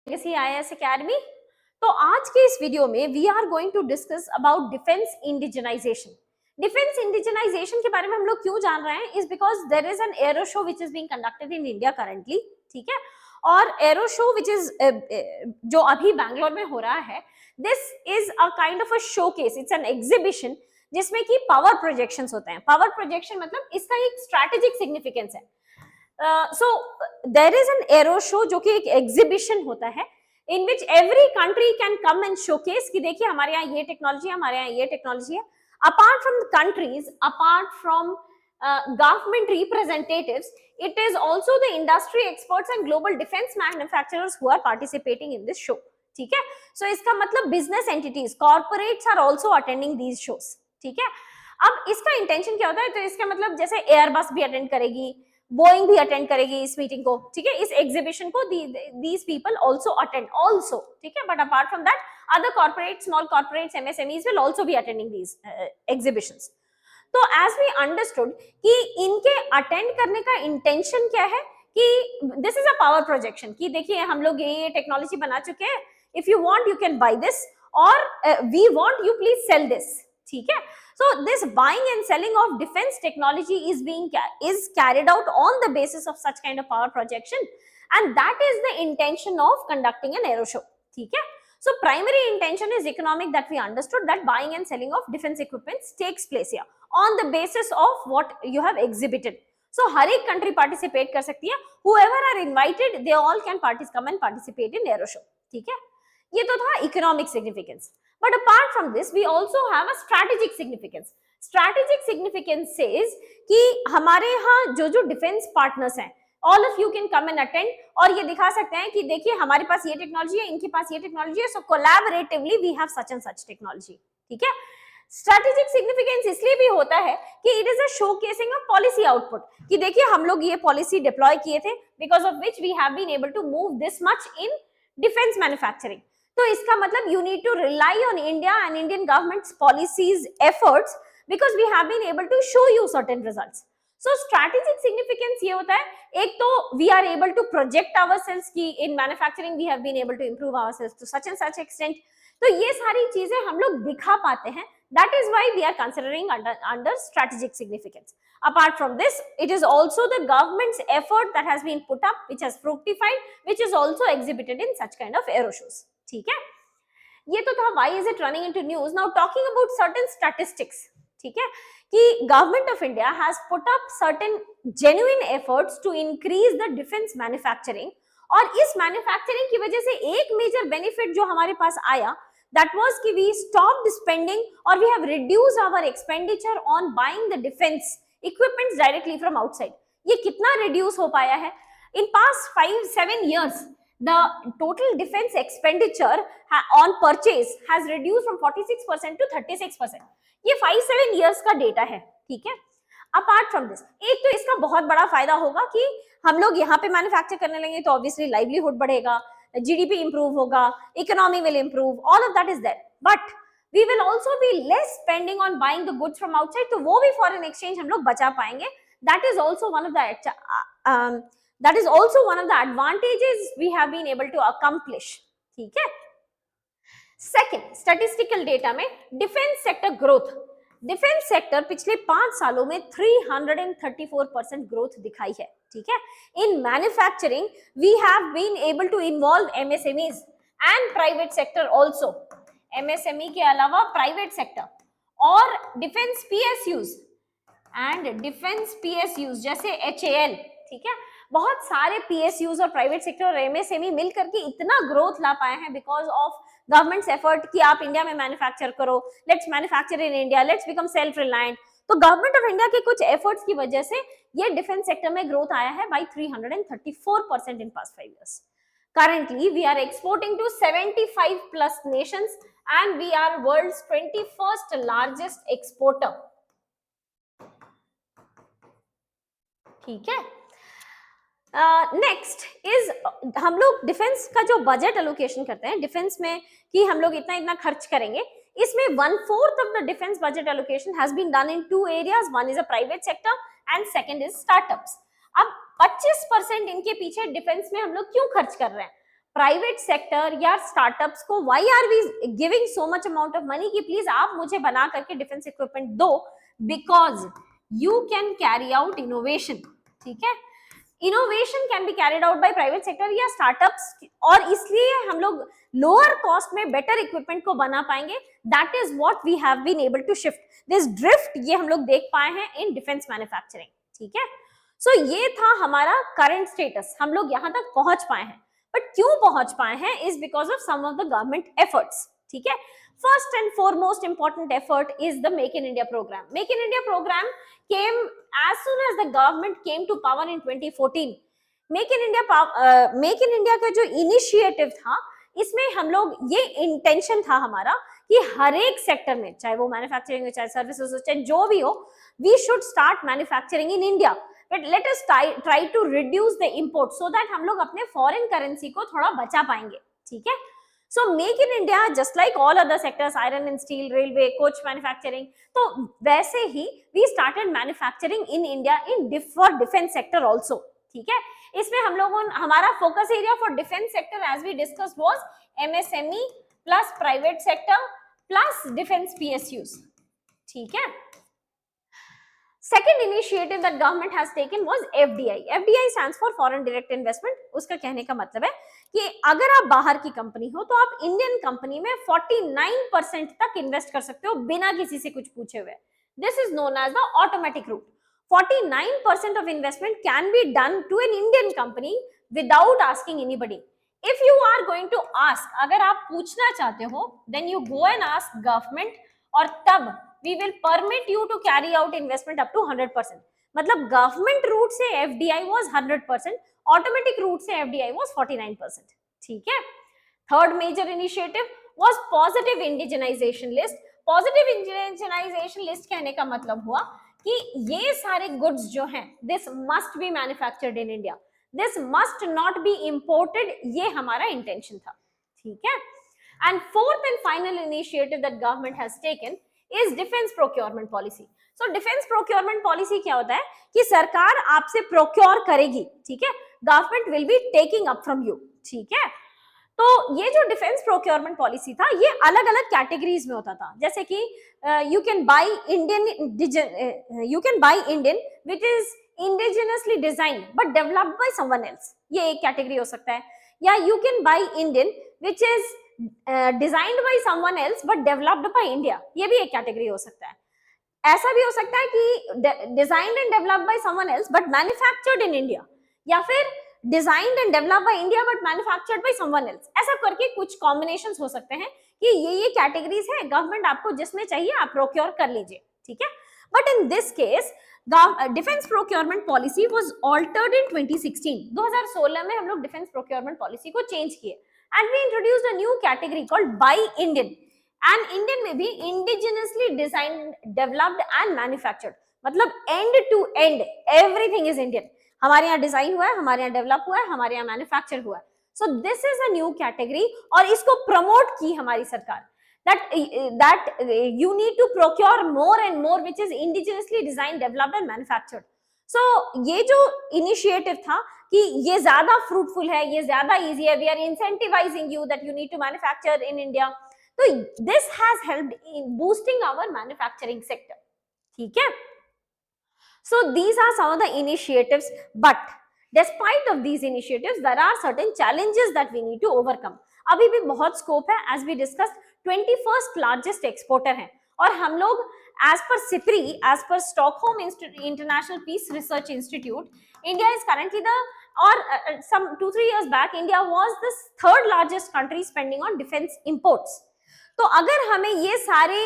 Legacy IAS academy. तो आज के इस वीडियो में we are going to discuss about defence indigenization. Defence indigenization के बारे में हम लोग क्यों जान रहे हैं is because there is an aero show which is being conducted in India currently, ठीक है। और एरो शो विच इज जो अभी बैंगलोर में हो रहा है, this is a kind of a showcase, it's an exhibition जिसमें कि पावर प्रोजेक्शंस होते हैं। पावर प्रोजेक्शन मतलब इसका एक स्ट्रैटेजिक सिग्निफिकेंस है। So there is an aero show जो कि एक एग्जीबिशन होता है in which every country can come and showcase कि देखिए हमारे यहाँ ये टेक्नोलॉजी है, हमारे यहाँ ये टेक्नोलॉजी है। Apart from countries, apart from government representatives, it is also the industry experts and global defense manufacturers who are participating in this show, ठीक है। so इसका मतलब business entities, corporates are also attending these shows, ठीक है। अब इसका intention क्या होता है, तो इसका मतलब जैसे एयरबस भी अटेंड करेगी, बोइंग भी अटेंड करेगी इस मीटिंग को, ठीक है, इस एग्जीबिशन को, these people also attend also, ठीक है। but apart from that other corporates, small corporates, MSMEs will also be attending these exhibitions। तो एज वी अंडरस्टूड कि इनके अटेंड करने का इंटेंशन क्या है कि this is a power projection कि देखिए हम लोग ये टेक्नोलॉजी बना चुके हैं, if you want you can buy this or we want you please sell this, ठीक है। so this buying and selling of defense technology is carried out on the basis of such kind of power projection, and that is the intention of conducting an aero show, ठीक है। so primary intention is economic, that we understood that buying and selling of defense equipments takes place here on the basis of what you have exhibited। so हर एक country participate कर सकती है, whoever are invited they all can come and participate in aero show, ठीक है। ये तो था economic significance, but apart from this we also have a strategic significance। strategic significance says कि हमारे यहाँ जो जो defense partners हैं, all of you can come and attend और ये दिखा सकते हैं कि देखिए हमारे पास ये टेक्नोलॉजी है, इनके पास ये टेक्नोलॉजी है, so collaboratively we have such and such technology, ठीक है। स्ट्रेटेजिक सिग्निफिकेंस इसलिए भी होता है कि it is a showcasing of policy output कि देखिए हम लोग ये पॉलिसी डिप्लॉय किए थे, because of which we have been able to move this much in defence manufacturing. तो इसका मतलब you need to rely on India and Indian government's policies efforts because we have been able to show you certain results. So strategic significance ये होता है, एक तो we are able to project ourselves कि in manufacturing we have been able to improve ourselves to such and such extent. तो ये सारी चीजें हम लोग दिखा पाते हैं, that is why we are considering under strategic significance। apart from this it is also the government's effort that has been put up which has fructified, which is also exhibited in such kind of aero shows, ठीक है। ये तो था why is it running into news। now talking about certain statistics, ठीक है, कि government of India has put up certain genuine efforts to increase the defense manufacturing, और इस मैन्युफैक्चरिंग की वजह से एक मेजर बेनिफिट जो हमारे पास आया, that was कि we stopped spending or we have reduced our expenditure on buying the defense equipments directly from outside। ये कितना reduce हो पाया है? in past 5-7 years the total defense expenditure on purchase has reduced from 46% to 36%। ये 5-7 years का data है, ठीक है। अपार्ट फ्रॉम दिस एक तो इसका बहुत बड़ा फायदा होगा कि हम लोग यहाँ पे मैन्युफैक्चर करने लगे तो ऑब्वियसली लाइवलीहुड बढ़ेगा, GDP improve होगा, economy will improve, all of that is there, but we will also be less spending on buying the goods from outside, तो वो भी foreign exchange हम लोग बचा पाएंगे। that is also one of the advantages we have been able to accomplish, ठीक है। Second, statistical data में defence sector growth, defence sector पिछले 5 सालों में 334% ग्रोथ दिखाई है, ठीक है। In manufacturing we have been able to involve MSMEs and private sector also, MSME के अलावा प्राइवेट सेक्टर और defence PSUs and defence PSUs जैसे HAL, ठीक है। बहुत सारे PSUs और प्राइवेट सेक्टर और MSME मिलकर के इतना ग्रोथ ला पाए हैं बिकॉज ऑफ गवर्नमेंट्स एफर्ट कि आप इंडिया में मैन्युफैक्चर करो, let's manufacture in India, let's become self reliant. तो गवर्नमेंट ऑफ इंडिया के कुछ एफर्ट्स की वजह से ये डिफेंस सेक्टर में ग्रोथ आया है by 334% in past 5 years। currently we are exporting to 75 plus nations and we are world's 21st largest exporter, ठीक है। नेक्स्ट इज हम लोग डिफेंस का जो बजट एलोकेशन करते हैं डिफेंस में कि हम लोग इतना इतना खर्च करेंगे, इसमें 1/4 of the defense budget allocation has been done in 2 areas, one is a private sector and second is startups। अब 25% इनके पीछे डिफेंस में हम लोग क्यों खर्च कर रहे हैं? प्राइवेट सेक्टर या स्टार्टअप्स को why are we giving so much amount of money कि प्लीज आप मुझे बना करके डिफेंस इक्विपमेंट दो, because you can carry out innovation, ठीक है, innovation can be carried out by private sector या स्टार्टअप्स, और इसलिए हम लोग लोअर कॉस्ट में बेटर इक्विपमेंट को बना पाएंगे. That is what we have been able to shift this drift, ये हम लोग देख पाए हैं इन डिफेंस मैन्युफैक्चरिंग, ठीक है. सो ये था हमारा करंट स्टेटस, हम लोग यहां तक पहुंच पाए हैं. बट क्यों पहुंच पाए हैं is because of some of the government efforts, ठीक है. First and foremost important effort is the Make in India program. Make in India program came as soon as the government came to power in 2014. Make in India का जो initiative था, इसमें हम लोग, ये intention था हमारा कि हर एक सेक्टर में, चाहे वो मैन्युफैक्चरिंग हो, चाहे सर्विसेज हो, चाहे जो भी हो, we should start manufacturing in India. But let us try to reduce the import so that हम लोग अपने फॉरेन करेंसी को थोड़ा बचा पाएंगे, ठीक है. So make in India, just like all other sectors, iron and steel, railway, coach manufacturing, तो वैसे ही we started manufacturing in India for defense sector also, ठीक है. इसमें हम लोगों, हमारा focus area for defense sector as we discussed was MSME plus private sector plus defense PSUs, ठीक है. Second initiative that government has taken was FDI. FDI stands for Foreign Direct Investment. उसका कहने का मतलब है कि अगर आप बाहर की कंपनी हो तो आप इंडियन कंपनी में 49% तक इन्वेस्ट कर सकते हो बिना किसी से कुछ पूछे हुए. This is known as the automatic route. 49% of investment can be done to an Indian company without asking anybody. If you are going to ask, अगर आप पूछना चाहते हो, then you go and ask government, और तब we will permit you to carry out investment up to 100%. मतलब government route से FDI was 100%, automatic route से FDI was 49%, ठीक है. Third major initiative was positive indigenization list. Positive indigenization list कहने का मतलब हुआ कि ये सारे गुड्स जो हैं, this must be manufactured in India, this must not be imported, ये हमारा इंटेंशन था, ठीक है. And fourth and final initiative that government has taken is defence procurement policy. So defence procurement policy क्या होता है कि सरकार आपसे प्रोक्योर करेगी, ठीक है, government will be taking up from you, ठीक है. तो ये जो डिफेंस प्रोक्योरमेंट पॉलिसी था, ये अलग अलग कैटेगरीज में होता था. जैसे कि you can by Indian which is indigenously designed but developed by someone else, ये एक कैटेगरी हो सकता है. या you can by Indian which is designed by someone else but developed by India, ये भी एक कैटेगरी हो सकता है. ऐसा भी हो सकता है कि designed and developed by someone else but manufactured in India, या फिर designed and developed by India but manufactured by someone else. ऐसा करके कुछ कॉम्बिनेशंस हो सकते हैं कि ये कैटेगरीज है. गवर्नमेंट आपको जिसमें चाहिए आप प्रोक्योर कर लीजिए, ठीक है. But in this case defence procurement policy was altered in 2016. 2016 में हम लोग डिफेंस प्रोक्योरमेंट पॉलिसी को चेंज किए and we introduced a new category called Buy Indian. And Indian में भी indigenously designed, developed and manufactured. मतलब end to end everything is Indian. हमारे यहाँ डिजाइन हुआ है, हमारे यहाँ डेवलप हुआ है, हमारे यहाँ मैन्युफैक्चर हुआ है. So this is a new category और इसको प्रमोट की हमारी सरकार. That you need to procure more and more which is indigenously designed, developed and manufactured. So ये जो इनिशिएटिव था कि ये ज्यादा फ्रूटफुल है, ये ज्यादा इजी है, we are incentivising you that you need to manufacture in India. तो this has helped in boosting our manufacturing sector, ठीक है. So these are some of the initiatives, but despite of these initiatives there are certain challenges that we need to overcome. अभी भी बहुत scope है. As we discussed 21st largest exporter हैं, और हम लोग as per SIPRI, as per Stockholm International Peace Research Institute, India is currently some 2-3 years back, India was the third largest country spending on defense imports. तो अगर हमें ये सारे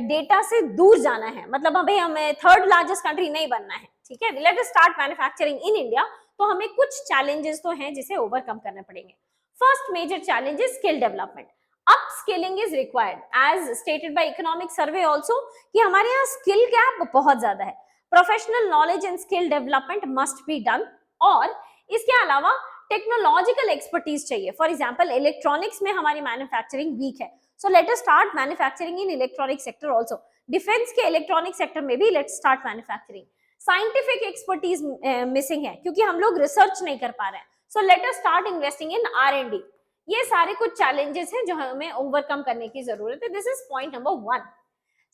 data से दूर जाना है, मतलब अभी हमें थर्ड लार्जेस्ट कंट्री नहीं बनना है, ठीक है, late us start manufacturing in India, तो हमें कुछ चैलेंजेस तो हैं जिसे ओवरकम करने पड़ेंगे. First major challenge is skill development. Upskilling is required as stated by economic survey also, कि हमारे यहाँ स्किल गैप बहुत ज्यादा है. Professional knowledge and skill development must be done, और इसके अलावा टेक्नोलॉजिकल एक्सपर्टीज चाहिए. फॉर एग्जांपल इलेक्ट्रॉनिक्स में हमारी मैन्युफैक्चरिंग वीक है, so let us start manufacturing in electronic sector also. Defence के इलेक्ट्रॉनिक सेक्टर में भी let's start manufacturing. Scientific expertise missing है क्योंकि हम लोग रिसर्च नहीं कर पा रहे हैं, सो let us start investing in R&D. ये सारे कुछ चैलेंजेस हैं जो हमें ओवरकम करने की जरूरत है. This is point number 1.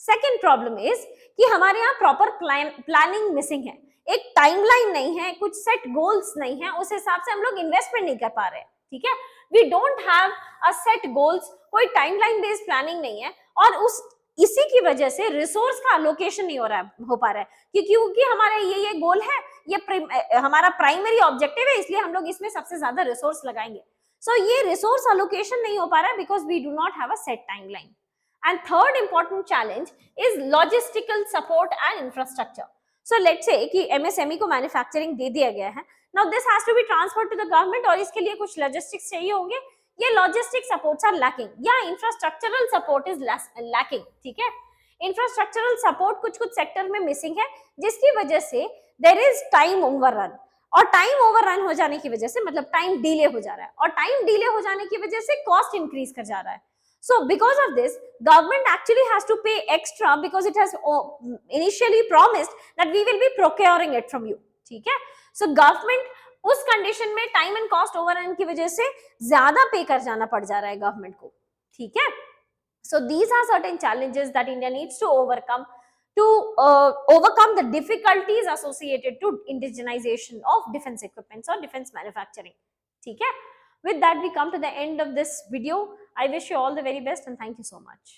Second problem is कि हमारे यहाँ प्रॉपर प्लानिंग मिसिंग है. एक टाइमलाइन नहीं है, कुछ सेट गोल्स नहीं है, उस हिसाब से हम लोग इन्वेस्टमेंट नहीं कर पा रहे हैं. ठीक है, we don't have a set goals, कोई टाइमलाइन बेस्ड प्लानिंग नहीं है, और उस इसी की वजह से रिसोर्स का अलोकेशन नहीं हो पा रहा है, क्योंकि हमारा ये गोल है, ये हमारा प्राइमरी ऑब्जेक्टिव है, इसलिए हम लोग इसमें सबसे ज्यादा रिसोर्स लगाएंगे. सो ये रिसोर्स अलोकेशन नहीं हो पा रहा है because we do not have a set timeline. And third important challenge is logistical support and infrastructure. So let's say कि MSME को manufacturing दे दिया गया है. Now this has to be transferred to the government और इसके लिए कुछ logistics चाहिए होंगे. ये logistic supports are lacking या infrastructural support is lacking. ठीक है, infrastructural support कुछ सेक्टर में मिसिंग है, जिसकी वजह से there is time overrun. और टाइम ओवररन हो जाने की वजह से मतलब टाइम डिले हो जा रहा है, और टाइम डिले हो जाने की वजह से कॉस्ट इंक्रीज कर जा रहा है. So because of this, government actually has to pay extra because it has initially promised that we will be procuring it from you. ठीक है, so government उस कंडीशन में टाइम एंड कॉस्ट ओवररन की वजह से ज्यादा पे कर जाना पड़ जा रहा है गवर्नमेंट को. ठीक है, so these are certain challenges that India needs to overcome the difficulties associated to indigenization of defense equipments or defense manufacturing. ठीक है, with that we come to the end of this video. I wish you all the very best and thank you so much.